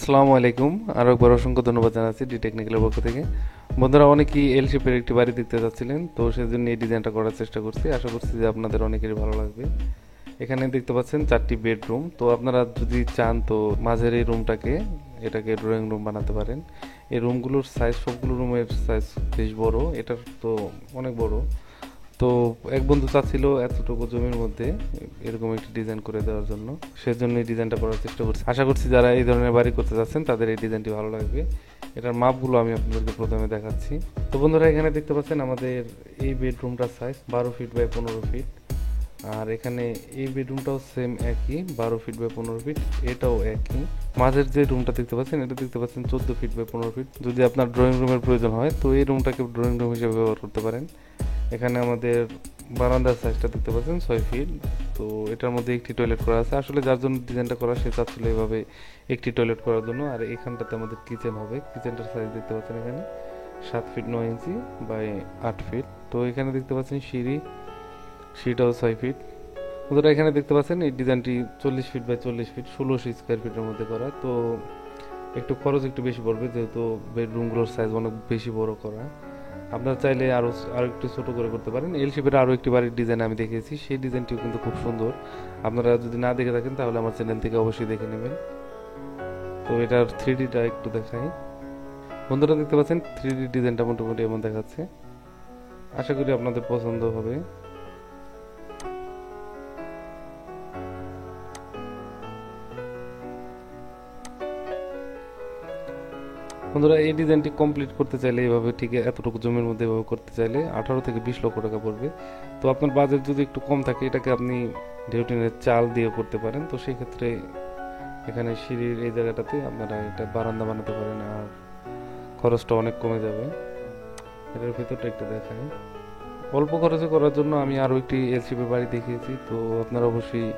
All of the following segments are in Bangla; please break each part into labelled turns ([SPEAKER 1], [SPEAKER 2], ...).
[SPEAKER 1] আসসালামু আলাইকুম। আরও একবার অসংখ্য ধন্যবাদ জানাচ্ছি ডি টেকনিক্যালের পক্ষ থেকে। বন্ধুরা, অনেকেই এল শেপের একটি বাড়ি দেখতে চাচ্ছিলেন, তো সেজন্য এই ডিজাইনটা করার চেষ্টা করছি। আশা করছি যে আপনাদের অনেকেরই ভালো লাগবে। এখানে দেখতে পাচ্ছেন 4টি বেডরুম। তো আপনারা যদি চান তো মাঝের এই রুমটাকে এটাকে ড্রয়িং রুম বানাতে পারেন। এই রুমগুলোর সাইজ, সবগুলো রুমের সাইজ বেশ বড়, এটার তো অনেক বড়। তো এক বন্ধু চাচ্ছিল এতটুকু জমির মধ্যে এরকম একটি ডিজাইন করে দেওয়ার জন্য, সেজন্য এই ডিজাইনটা করার চেষ্টা করছি। আশা করছি যারা এই ধরনের বাড়ি করতে যাচ্ছেন তাদের এই ডিজাইনটি ভালো লাগবে। এটার মাপগুলো আমি আপনাদেরকে প্রথমে দেখাচ্ছি। তো বন্ধুরা, এখানে দেখতে পাচ্ছেন আমাদের এই বেডরুমটার সাইজ 12 ফিট বাই 15 ফিট। আর এখানে এই বেডরুমটাও সেম একই, 12 ফিট বাই 15 ফিট। এটাও একই। মাঝের যে রুমটা দেখতে পাচ্ছেন এটা দেখতে পাচ্ছেন 14 ফিট বাই 15 ফিট। যদি আপনার ড্রয়িং রুমের প্রয়োজন হয় তো এই রুমটাকে ড্রয়িং রুম হিসেবে ব্যবহার করতে পারেন। এখানে আমাদের বারান্দার সাইজটা দেখতে পাচ্ছেন 6 ফিট। তো এটার মধ্যে একটি টয়লেট করা আছে। আসলে যার জন্য ডিজাইনটা করা সে চাচ্ছিল এইভাবে একটি টয়লেট করার জন্য। আর এখানটাতে আমাদের কিচেন হবে। কিচেনটার সাইজ দেখতে পাচ্ছেন এখানে 7 ফিট 9 ইঞ্চি বাই 8 ফিট। তো এখানে দেখতে পাচ্ছেন সিঁড়িটাও 6 ফিট। বন্ধুরা, এখানে দেখতে পাচ্ছেন এই ডিজাইনটি 40 ফিট বাই 40 ফিট, 1600 স্কোয়ার ফিটের মধ্যে করা। তো একটু খরচ একটু বেশি পড়বে, যেহেতু বেডরুমগুলোর সাইজ অনেক বেশি বড় করা। আপনারা চাইলে আরও একটু ছোট করে করতে পারেন। এল শেপের আরও একটি বাড়ির ডিজাইন আমি দেখেছি, সেই ডিজাইনটিও কিন্তু খুব সুন্দর। আপনারা যদি না দেখে থাকেন তাহলে আমার চ্যানেল থেকে অবশ্যই দেখে নেবেন। তো এটার 3Dটা একটু দেখাই। বন্ধুরা, দেখতে পাচ্ছেন 3D ডিজাইনটা মোটামুটি এমন দেখাচ্ছে। আশা করি আপনাদের পছন্দ হবে। বন্ধুরা, এই ডিজাইনটি কমপ্লিট করতে চাইলে এইভাবে ঠিক এতটুকু জমির মধ্যে এভাবে করতে চাইলে 18 থেকে 20 লক্ষ টাকা পড়বে। তো আপনার বাজেট যদি একটু কম থাকে এটাকে আপনি ঢেউটিনের চাল দিয়ে করতে পারেন। তো সেই ক্ষেত্রে এখানে সিঁড়ির এই জায়গাটাতে আপনারা এটা বারান্দা বানাতে পারেন, আর খরচটা অনেক কমে যাবে। এটার ভিতরটা একটু দেখাই। অল্প খরচে করার জন্য আমি আরও একটি এল শেপের বাড়ি দেখিয়েছি, তো আপনারা অবশ্যই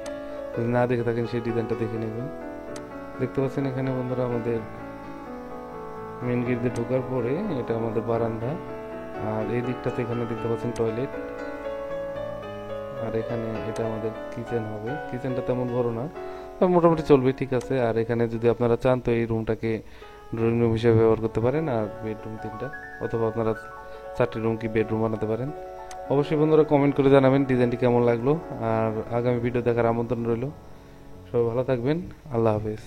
[SPEAKER 1] যদি না দেখে থাকেন সেই ডিজাইনটা দেখে নেবেন। দেখতে পাচ্ছেন এখানে বন্ধুরা আমাদের মেন গেট দিয়ে ঢোকার পরে এটা আমাদের বারান্দা, আর এই দিকটাতে এখানে দেখতে পাচ্ছেন টয়লেট, আর এখানে এটা আমাদের কিচেন হবে। কিচেনটা তেমন বড় না, মোটামুটি চলবে, ঠিক আছে। আর এখানে যদি আপনারা চান তো এই রুমটাকে ড্রয়িং রুম হিসেবে ব্যবহার করতে পারেন, আর বেডরুম 3টা, অথবা আপনারা 4টি রুম কি বেডরুম বানাতে পারেন। অবশ্যই বন্ধুরা কমেন্ট করে জানাবেন ডিজাইনটি কেমন লাগলো, আর আগামী ভিডিও দেখার আমন্ত্রণ রইল। সবাই ভালো থাকবেন। আল্লাহ হাফেজ।